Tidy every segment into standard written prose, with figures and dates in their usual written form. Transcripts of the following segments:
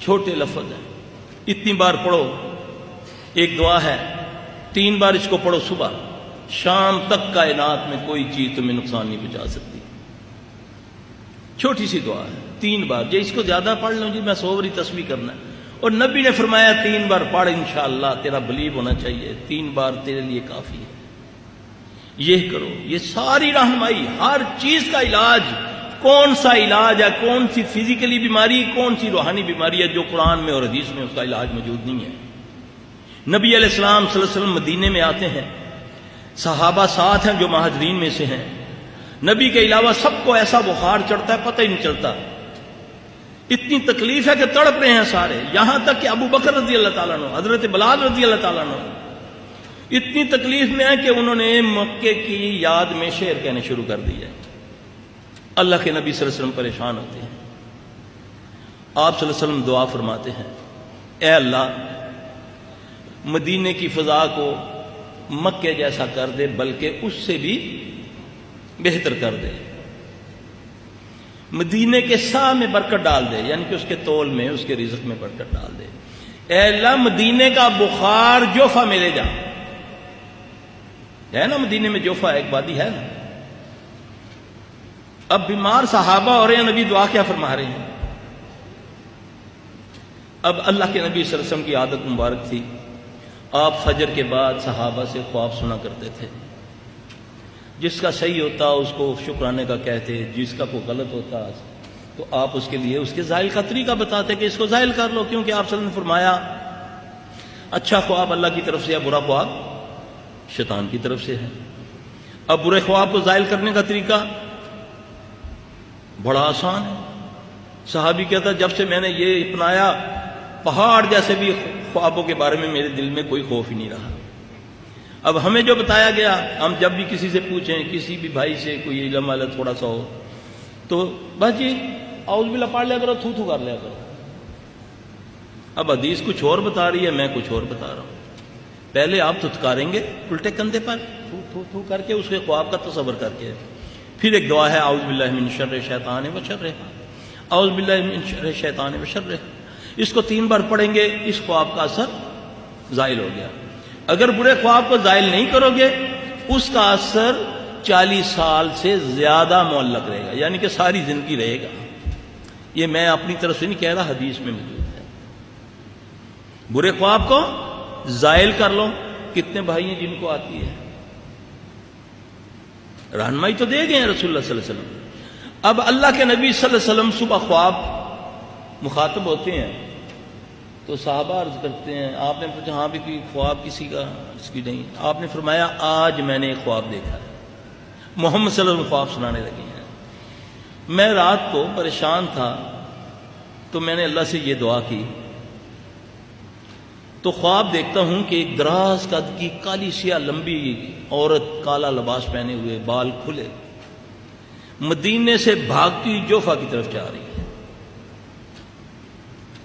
چھوٹے لفظ ہیں، اتنی بار پڑھو. ایک دعا ہے 3 بار اس کو پڑھو، صبح شام تک کائنات میں کوئی چیز تمہیں نقصان نہیں پہنچا سکتی. چھوٹی سی دعا ہے، 3 بار. جو اس کو زیادہ پڑھ لوں جی میں 100 باری تسبیح کرنا ہے، اور نبی نے فرمایا 3 بار پڑھ، انشاءاللہ تیرا بلیو ہونا چاہیے، 3 بار تیرے لیے کافی ہے. یہ کرو. یہ ساری رہنمائی، ہر چیز کا علاج، کون سا علاج ہے، کون سی فزیکلی بیماری، کون سی روحانی بیماری ہے جو قرآن میں اور حدیث میں اس کا علاج موجود نہیں ہے. نبی علیہ السلام صلی اللہ علیہ وسلم مدینے میں آتے ہیں، صحابہ ساتھ ہیں جو مہاجرین میں سے ہیں. نبی کے علاوہ سب کو ایسا بخار چڑھتا ہے پتہ ہی نہیں چلتا. اتنی تکلیف ہے کہ تڑپ رہے ہیں سارے، یہاں تک کہ ابو بکر رضی اللہ تعالیٰ عنہ، حضرت بلال رضی اللہ تعالیٰ عنہ اتنی تکلیف میں ہے کہ انہوں نے مکے کی یاد میں شعر کہنے شروع کر دیا. اللہ کے نبی صلی اللہ علیہ وسلم پریشان ہوتے ہیں. آپ صلی اللہ علیہ وسلم دعا فرماتے ہیں، اے اللہ مدینے کی فضا کو مکے جیسا کر دے، بلکہ اس سے بھی بہتر کر دے. مدینے کے سا میں برکت ڈال دے، یعنی کہ اس کے تول میں، اس کے رزق میں برکت ڈال دے. اے اللہ مدینے کا بخار جوفا میں لے جا. ہے نا مدینے میں جوفا ایک وادی ہے نا. اب بیمار صحابہ ہو رہے ہیں، نبی دعا کیا فرما رہے ہیں. اب اللہ کے نبی صلی اللہ علیہ وسلم کی عادت مبارک تھی، آپ فجر کے بعد صحابہ سے خواب سنا کرتے تھے. جس کا صحیح ہوتا اس کو شکرانے کا کہتے، جس کا کوئی غلط ہوتا تو آپ اس کے لیے اس کے زائل کا طریقہ بتاتے کہ اس کو زائل کر لو، کیونکہ آپ صلی اللہ علیہ وسلم نے فرمایا اچھا خواب اللہ کی طرف سے ہے، برا خواب شیطان کی طرف سے ہے. اب برے خواب کو زائل کرنے کا طریقہ بڑا آسان ہے. صحابی کہتا جب سے میں نے یہ اپنایا پہاڑ جیسے بھی خوابوں کے بارے میں میرے دل میں کوئی خوف ہی نہیں رہا. اب ہمیں جو بتایا گیا، ہم جب بھی کسی سے پوچھیں، کسی بھی بھائی سے کوئی علم والا تھوڑا سا ہو تو بس جی اعوذ باللہ پڑھ لیا کرو، تھو تھو کر لیا کرو. اب حدیث کچھ اور بتا رہی ہے، میں کچھ اور بتا رہا ہوں. پہلے آپ تھتکاریں گے الٹے کندھے پر تھو تھو تھو کر کے، اس کے خواب کا تصور کر کے. پھر ایک دعا ہے اعوذ باللہ من شر الشیطان و شرہ، اعوذ باللہ من شر الشیطان و شرہ. اس کو 3 بار پڑھیں گے، اس خواب کا اثر زائل ہو گیا. اگر برے خواب کو زائل نہیں کرو گے، اس کا اثر 40 سال سے زیادہ معلق رہے گا، یعنی کہ ساری زندگی رہے گا. یہ میں اپنی طرف سے نہیں کہہ رہا، حدیث میں موجود ہے. برے خواب کو زائل کر لو. کتنے بھائی ہیں جن کو آتی ہے؟ رہنمائی تو دے گئے ہیں رسول اللہ صلی اللہ علیہ وسلم. اب اللہ کے نبی صلی اللہ علیہ وسلم صبح خواب مخاطب ہوتے ہیں تو صحابہ عرض کرتے ہیں، آپ نے پوچھا ہاں بھی کوئی خواب کسی کا؟ اس کی نہیں. آپ نے فرمایا آج میں نے ایک خواب دیکھا ہے. محمد صلی اللہ علیہ وسلم خواب سنانے لگے ہیں. میں رات کو پریشان تھا تو میں نے اللہ سے یہ دعا کی تو خواب دیکھتا ہوں کہ ایک دراز قد کی کالی سیاہ لمبی عورت، کالا لباس پہنے ہوئے، بال کھلے، مدینے سے بھاگتی جوفا کی طرف جا رہی ہے.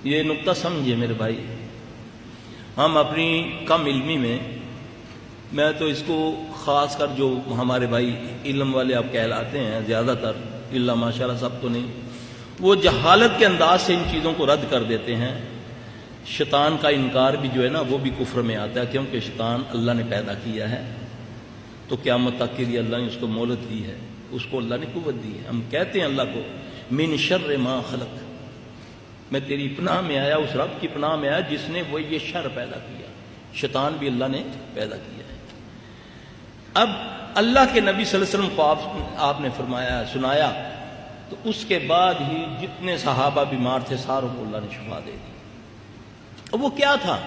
یہ نقطہ سمجھیے میرے بھائی. ہم اپنی کم علمی میں تو اس کو خاص کر جو ہمارے بھائی علم والے آپ کہلاتے ہیں، زیادہ تر اللہ ماشاءاللہ سب تو نہیں، وہ جہالت کے انداز سے ان چیزوں کو رد کر دیتے ہیں. شیطان کا انکار بھی جو ہے نا وہ بھی کفر میں آتا ہے، کیونکہ شیطان اللہ نے پیدا کیا ہے تو قیامت تک کے لیے اللہ نے اس کو مہلت دی ہے، اس کو اللہ نے قوت دی ہے. ہم کہتے ہیں اللہ کو من شر ما خلق، میں تیری پناہ میں آیا، اس رب کی پناہ میں آیا جس نے وہ یہ شر پیدا کیا. شیطان بھی اللہ نے پیدا کیا ہے. اب اللہ کے نبی صلی اللہ علیہ وسلم کو آپ نے فرمایا، سنایا تو اس کے بعد ہی جتنے صحابہ بیمار تھے ساروں کو اللہ نے شفا دے دی. وہ کیا تھا؟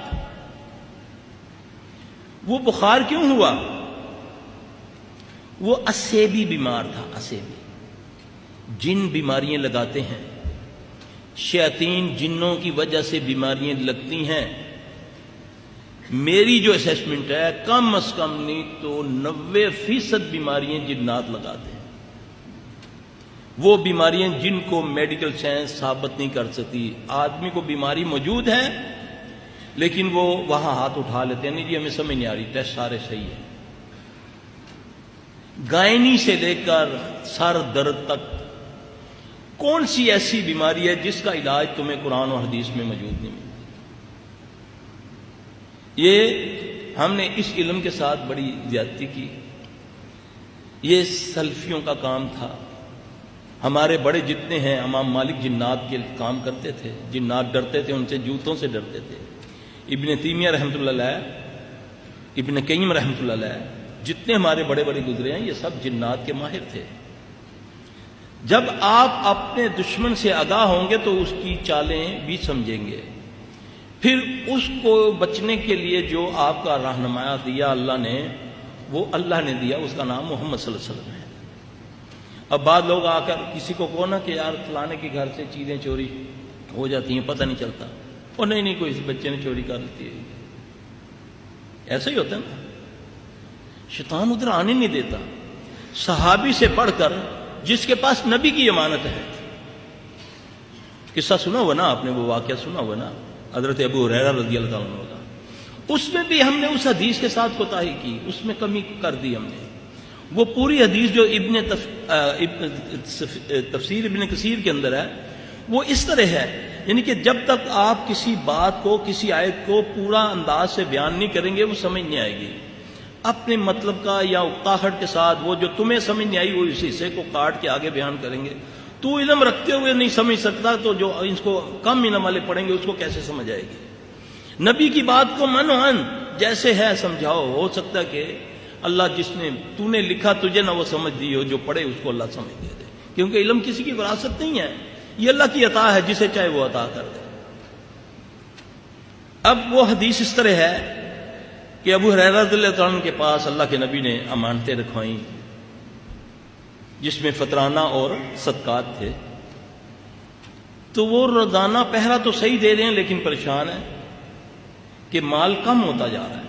وہ بخار کیوں ہوا؟ وہ اسیبی بیمار تھا. اسیبی جن بیماریاں لگاتے ہیں، شیاطین جنوں کی وجہ سے بیماریاں لگتی ہیں. میری جو اسیسمنٹ ہے کم از کم نہیں تو 90% بیماریاں جنات لگاتے ہیں. وہ بیماریاں جن کو میڈیکل سائنس ثابت نہیں کر سکتی. آدمی کو بیماری موجود ہے لیکن وہ وہاں ہاتھ اٹھا لیتے ہیں، نہیں جی ہمیں سمجھ نہیں آ رہی، ٹیسٹ سارے صحیح ہیں. گائنی سے لے کر سر درد تک کون سی ایسی بیماری ہے جس کا علاج تمہیں قرآن و حدیث میں موجود نہیں ملتا؟ یہ ہم نے اس علم کے ساتھ بڑی زیادتی کی. یہ سلفیوں کا کام تھا. ہمارے بڑے جتنے ہیں امام مالک جنات کے کام کرتے تھے. جنات ڈرتے تھے ان سے، جوتوں سے ڈرتے تھے. ابن تیمیہ رحمۃ اللہ علیہ، ابن قیم رحمۃ اللہ علیہ، جتنے ہمارے بڑے بڑے گزرے ہیں یہ سب جنات کے ماہر تھے. جب آپ اپنے دشمن سے آگاہ ہوں گے تو اس کی چالیں بھی سمجھیں گے. پھر اس کو بچنے کے لیے جو آپ کا رہنما دیا اللہ نے، وہ اللہ نے دیا، اس کا نام محمد صلی اللہ علیہ وسلم ہے. اب بعض لوگ آ کر کسی کو کہو نا کہ یار فلانے کے گھر سے چیزیں چوری ہو جاتی ہیں، پتہ نہیں چلتا، اور نہیں کوئی اس بچے نے چوری کر لیتی ہے. ایسا ہی ہوتا ہے نا، شیطان ادھر آنے نہیں دیتا. صحابی سے بڑھ کر جس کے پاس نبی کی امانت ہے. قصہ سنا ہوا نا آپ نے، وہ واقعہ سنا ہوا نا حضرت ابو ہریرہ رضی اللہ عنہ کا. اس میں بھی ہم نے اس حدیث کے ساتھ کوتاہی کی، اس میں کمی کر دی ہم نے. وہ پوری حدیث جو تفسیر ابن کثیر کے اندر ہے وہ اس طرح ہے، یعنی کہ جب تک آپ کسی بات کو، کسی آیت کو پورا انداز سے بیان نہیں کریں گے وہ سمجھ نہیں آئے گی. اپنے مطلب کا یا اکتاہٹ کے ساتھ وہ جو تمہیں سمجھ نہیں آئی وہ اس حصے کو کاٹ کے آگے بیان کریں گے. تو علم رکھتے ہوئے نہیں سمجھ سکتا تو جو اس کو کم علم والے پڑھیں گے اس کو کیسے سمجھ آئے گی؟ نبی کی بات کو منعن جیسے ہے سمجھاؤ. ہو سکتا ہے کہ اللہ جس نے تو نے لکھا تجھے نہ وہ سمجھ دی ہو، جو پڑھے اس کو اللہ سمجھ دے دے. کیونکہ علم کسی کی وراثت نہیں ہے، یہ اللہ کی عطا ہے، جسے چاہے وہ عطا کر دے. اب وہ حدیث اس طرح ہے کہ ابو ہریرہ رضی اللہ عنہ کے پاس اللہ کے نبی نے امانتیں رکھوائیں جس میں فطرانہ اور صدقات تھے. تو وہ روزانہ پہرا تو صحیح دے رہے ہیں لیکن پریشان ہیں کہ مال کم ہوتا جا رہا ہے.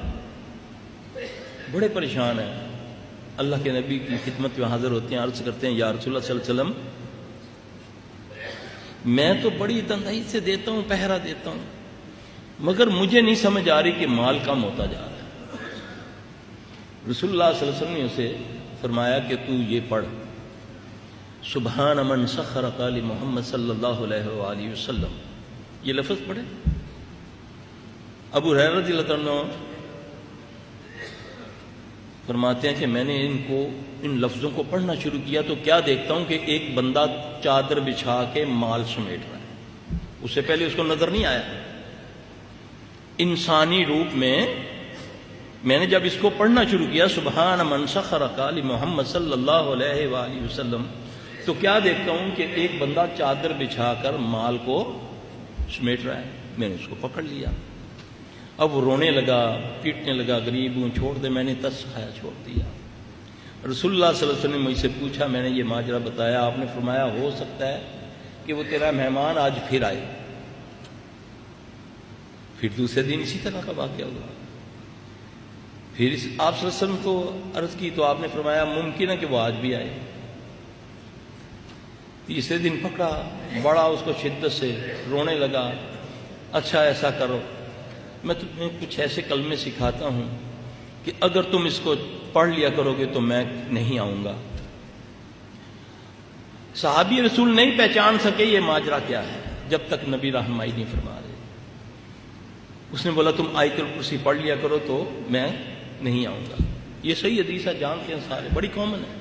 بڑے پریشان ہیں. اللہ کے نبی کی خدمت میں حاضر ہوتے ہیں، عرض کرتے ہیں یا رسول اللہ صلی اللہ علیہ وسلم میں تو بڑی تنہائی سے دیتا ہوں، پہرا دیتا ہوں، مگر مجھے نہیں سمجھ آ رہی کہ مال کم ہوتا جا رہا ہے. رسول اللہ صلی اللہ علیہ وسلم نے اسے فرمایا کہ تو یہ پڑھ سبحان من سخر قال محمد صلی اللہ علیہ وآلہ وسلم. یہ لفظ پڑھے. ابو ہریرہ رضی اللہ عنہ فرماتے ہیں کہ میں نے ان لفظوں کو پڑھنا شروع کیا تو کیا دیکھتا ہوں کہ ایک بندہ چادر بچھا کے مال سمیٹ رہا ہے. اس سے پہلے اس کو نظر نہیں آیا. انسانی روپ میں نے جب اس کو پڑھنا شروع کیا سبحان من سخر قال محمد صلی اللہ علیہ وآلہ وسلم، تو کیا دیکھتا ہوں کہ ایک بندہ چادر بچھا کر مال کو سمیٹ رہا ہے. میں نے اس کو پکڑ لیا. اب وہ رونے لگا، پیٹنے لگا، غریب ہوں چھوڑ دے. میں نے ترس کھایا، چھوڑ دیا. رسول اللہ صلی اللہ علیہ وسلم نے مجھ سے پوچھا، میں نے یہ ماجرا بتایا. آپ نے فرمایا ہو سکتا ہے کہ وہ تیرا مہمان آج پھر آئے. پھر دوسرے دن اسی طرح کا واقعہ ہوا. پھر آپ صلی اللہ علیہ وسلم کو عرض کی تو آپ نے فرمایا ممکن ہے کہ وہ آج بھی آئے. تیسرے دن پکڑا، بڑا اس کو شدت سے رونے لگا. اچھا ایسا کرو، میں تمہیں کچھ ایسے کلمے سکھاتا ہوں کہ اگر تم اس کو پڑھ لیا کرو گے تو میں نہیں آؤں گا. صحابی رسول نہیں پہچان سکے یہ ماجرا کیا ہے جب تک نبی رہنمائی نہیں فرما رہے. اس نے بولا تم آیت الکرسی پڑھ لیا کرو تو میں نہیں آؤں گا. یہ صحیح حدیث ہے، جانتے ہیں سارے، بڑی کامن ہے.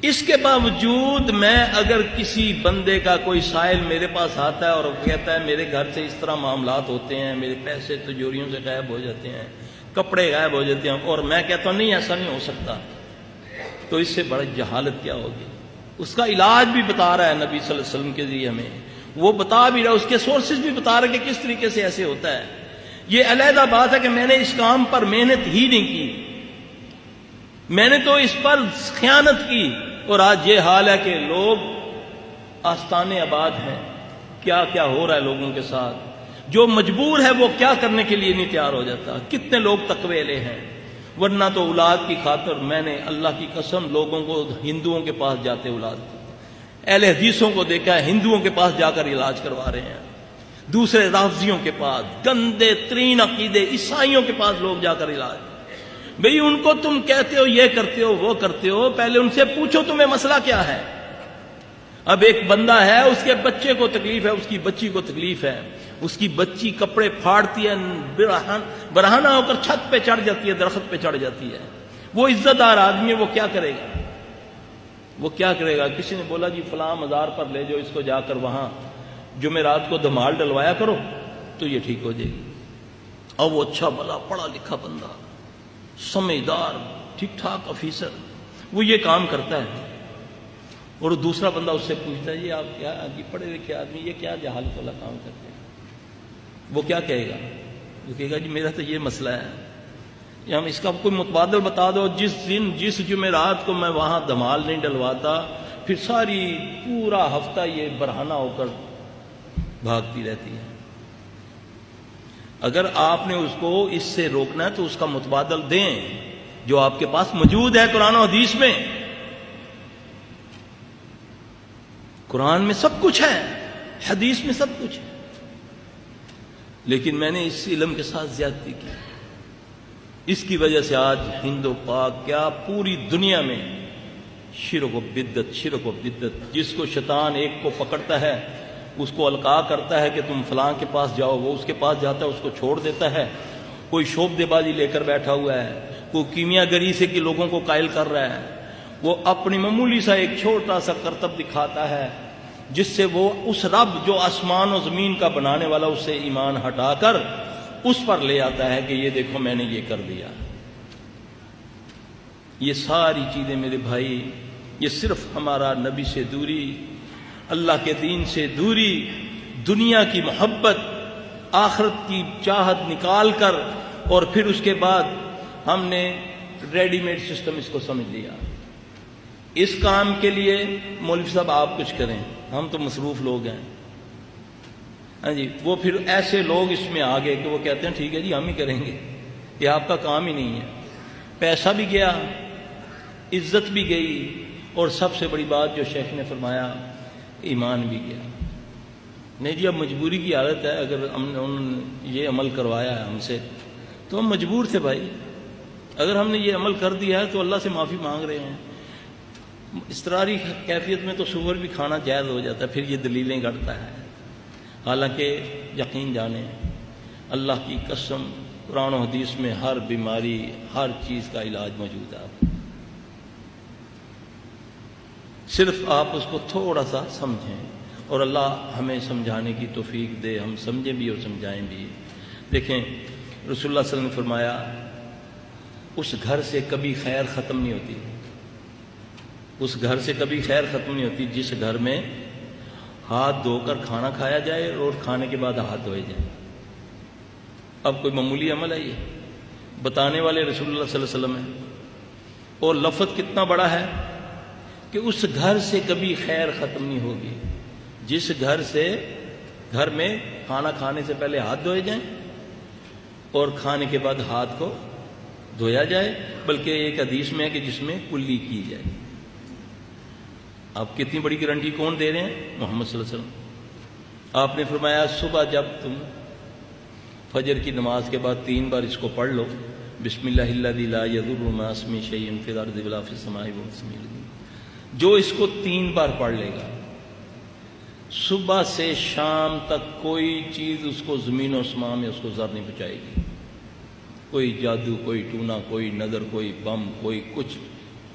اس کے باوجود میں اگر کسی بندے کا کوئی سائل میرے پاس آتا ہے اور کہتا ہے میرے گھر سے اس طرح معاملات ہوتے ہیں، میرے پیسے تجوریوں سے غائب ہو جاتے ہیں، کپڑے غائب ہو جاتے ہیں، اور میں کہتا ہوں نہیں ایسا نہیں ہو سکتا، تو اس سے بڑی جہالت کیا ہوگی. اس کا علاج بھی بتا رہا ہے نبی صلی اللہ علیہ وسلم کے ذریعے ہمیں. وہ بتا بھی رہا، اس کے سورسز بھی بتا رہا کہ کس طریقے سے ایسے ہوتا ہے. یہ علیحدہ بات ہے کہ میں نے اس کام پر محنت ہی نہیں کی، میں نے تو اس پر خیانت کی، اور آج یہ حال ہے کہ لوگ آستانے آباد ہیں. کیا کیا ہو رہا ہے لوگوں کے ساتھ. جو مجبور ہے وہ کیا کرنے کے لیے نہیں تیار ہو جاتا. کتنے لوگ تقوی لے ہیں، ورنہ تو اولاد کی خاطر میں نے اللہ کی قسم لوگوں کو ہندوؤں کے پاس جاتے، اولاد اہل حدیثوں کو دیکھا ہے ہندوؤں کے پاس جا کر علاج کروا رہے ہیں، دوسرے رافضیوں کے پاس، گندے ترین عقیدے عیسائیوں کے پاس لوگ جا کر علاج. بھئی ان کو تم کہتے ہو یہ کرتے ہو وہ کرتے ہو، پہلے ان سے پوچھو تمہیں مسئلہ کیا ہے. اب ایک بندہ ہے، اس کے بچے کو تکلیف ہے، اس کی بچی کو تکلیف ہے، اس کی بچی کپڑے پھاڑتی ہے، برہنہ ہو کر چھت پہ چڑھ جاتی ہے، درخت پہ چڑھ جاتی ہے، وہ عزت دار آدمی ہے، وہ کیا کرے گا؟ وہ کیا کرے گا؟ کسی نے بولا جی فلاں مزار پر لے جاؤ اس کو، جا کر وہاں جمعرات کو دھمال ڈلوایا کرو تو یہ ٹھیک ہو جائے گی۔ اور وہ اچھا بھلا پڑھا لکھا بندہ، سمجھدار، ٹھیک ٹھاک آفیسر، وہ یہ کام کرتا ہے، اور دوسرا بندہ اس سے پوچھتا ہے جی آپ کیا پڑھے لکھے آدمی، یہ کیا جہالت والا کام کرتے ہیں؟ وہ کیا کہے گا؟ وہ کہے گا جی میرا تو یہ مسئلہ ہے، یا ہم اس کا کوئی متبادل بتا دو، جس جمعرات کو میں وہاں دھمال نہیں ڈلواتا، پھر پورا ہفتہ یہ برہنہ ہو کر بھاگتی رہتی ہے۔ اگر آپ نے اس کو اس سے روکنا ہے تو اس کا متبادل دیں جو آپ کے پاس موجود ہے قرآن و حدیث میں۔ قرآن میں سب کچھ ہے، حدیث میں سب کچھ ہے، لیکن میں نے اس علم کے ساتھ زیادتی کی۔ اس کی وجہ سے آج ہند و پاک کیا پوری دنیا میں شرک و بدعت، جس کو شیطان ایک کو پکڑتا ہے اس کو القاء کرتا ہے کہ تم فلاں کے پاس جاؤ، وہ اس کے پاس جاتا ہے، اس کو چھوڑ دیتا ہے۔ کوئی شعبدے بازی لے کر بیٹھا ہوا ہے، کوئی کیمیا گری سے کہ لوگوں کو قائل کر رہا ہے، وہ اپنی معمولی سا ایک چھوٹا سا کرتب دکھاتا ہے جس سے وہ اس رب جو آسمان و زمین کا بنانے والا اس سے ایمان ہٹا کر اس پر لے آتا ہے کہ یہ دیکھو میں نے یہ کر دیا۔ یہ ساری چیزیں میرے بھائی، یہ صرف ہمارا نبی سے دوری، اللہ کے دین سے دوری، دنیا کی محبت، آخرت کی چاہت نکال کر، اور پھر اس کے بعد ہم نے ریڈی میڈ سسٹم اس کو سمجھ لیا۔ اس کام کے لیے مولوی صاحب آپ کچھ کریں، ہم تو مصروف لوگ ہیں، ہاں جی، وہ پھر ایسے لوگ اس میں آ گئے کہ وہ کہتے ہیں ٹھیک ہے جی ہم ہی کریں گے، یہ آپ کا کام ہی نہیں ہے۔ پیسہ بھی گیا، عزت بھی گئی، اور سب سے بڑی بات جو شیخ نے فرمایا، ایمان بھی گیا۔ نہیں جی اب مجبوری کی حالت ہے، اگر انہوں نے یہ عمل کروایا ہے ہم سے تو ہم مجبور تھے بھائی، اگر ہم نے یہ عمل کر دیا ہے تو اللہ سے معافی مانگ رہے ہیں۔ اضطراری کیفیت میں تو سور بھی کھانا جائز ہو جاتا ہے، پھر یہ دلیلیں گڑتا ہے، حالانکہ یقین جانیں اللہ کی قسم قرآن و حدیث میں ہر بیماری، ہر چیز کا علاج موجود ہے، صرف آپ اس کو تھوڑا سا سمجھیں، اور اللہ ہمیں سمجھانے کی توفیق دے، ہم سمجھیں بھی اور سمجھائیں بھی۔ دیکھیں رسول اللہ صلی اللہ علیہ وسلم نے فرمایا اس گھر سے کبھی خیر ختم نہیں ہوتی، اس گھر سے کبھی خیر ختم نہیں ہوتی جس گھر میں ہاتھ دھو کر کھانا کھایا جائے اور کھانے کے بعد ہاتھ دھوئے جائیں۔ اب کوئی معمولی عمل ہے یہ؟ بتانے والے رسول اللہ صلی اللہ علیہ وسلم ہیں، اور لفظ کتنا بڑا ہے کہ اس گھر سے کبھی خیر ختم نہیں ہوگی جس گھر میں کھانا کھانے سے پہلے ہاتھ دھوئے جائیں اور کھانے کے بعد ہاتھ کو دھویا جائے، بلکہ ایک حدیث میں ہے کہ جس میں کلی کی جائے۔ آپ کتنی بڑی گارنٹی کون دے رہے ہیں؟ محمد صلی اللہ علیہ وسلم۔ آپ نے فرمایا صبح جب تم فجر کی نماز کے بعد 3 بار اس کو پڑھ لو، بسم اللہ الذی لا یضر مع اسمہ شیء فی الارض ولا فی السماء وهو السمیع العلیم، جو اس کو 3 بار پڑھ لے گا، صبح سے شام تک کوئی چیز اس کو زمین و آسمان میں اس کو ضر نہیں پہنچائے گی، کوئی جادو، کوئی ٹونا، کوئی نظر، کوئی بم، کوئی کچھ،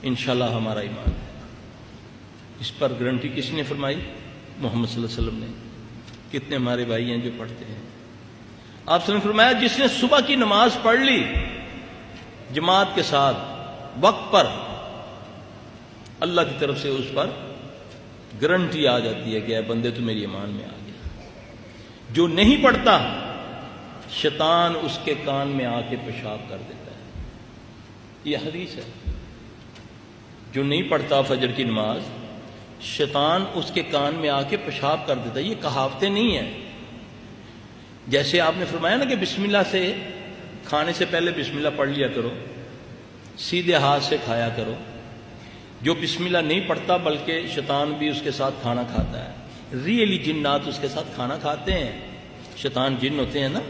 انشاءاللہ ہمارا ایمان ہے۔ اس پر گارنٹی کس نے فرمائی؟ محمد صلی اللہ علیہ وسلم نے۔ کتنے ہمارے بھائی ہیں جو پڑھتے ہیں؟ آپ نے فرمایا جس نے صبح کی نماز پڑھ لی جماعت کے ساتھ وقت پر، اللہ کی طرف سے اس پر گارنٹی آ جاتی ہے کہ اے بندے تو میری ایمان میں آ گیا۔ جو نہیں پڑھتا شیطان اس کے کان میں آ کے پیشاب کر دیتا ہے، یہ حدیث ہے۔ جو نہیں پڑھتا فجر کی نماز، شیطان اس کے کان میں آ کے پیشاب کر دیتا ہے۔ یہ کہاوتیں نہیں ہیں، جیسے آپ نے فرمایا نا کہ بسم اللہ سے کھانے سے پہلے بسم اللہ پڑھ لیا کرو، سیدھے ہاتھ سے کھایا کرو۔ جو بسم اللہ نہیں پڑھتا بلکہ شیطان بھی اس کے ساتھ کھانا کھاتا ہے، ریئلی جنات اس کے ساتھ کھانا کھاتے ہیں، شیطان جن ہوتے ہیں نا،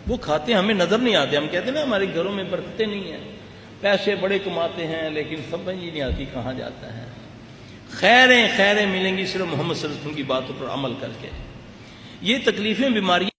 وہ کھاتے ہیں، ہمیں نظر نہیں آتے۔ ہم کہتے ہیں نا ہمارے گھروں میں برکتیں نہیں ہیں، پیسے بڑے کماتے ہیں لیکن سمجھ ہی نہیں آتی کہاں جاتا ہے۔ خیریں خیریں ملیں گی صرف محمد صلی اللہ علیہ وسلم کی باتوں پر عمل کر کے. یہ تکلیفیں بیماریاں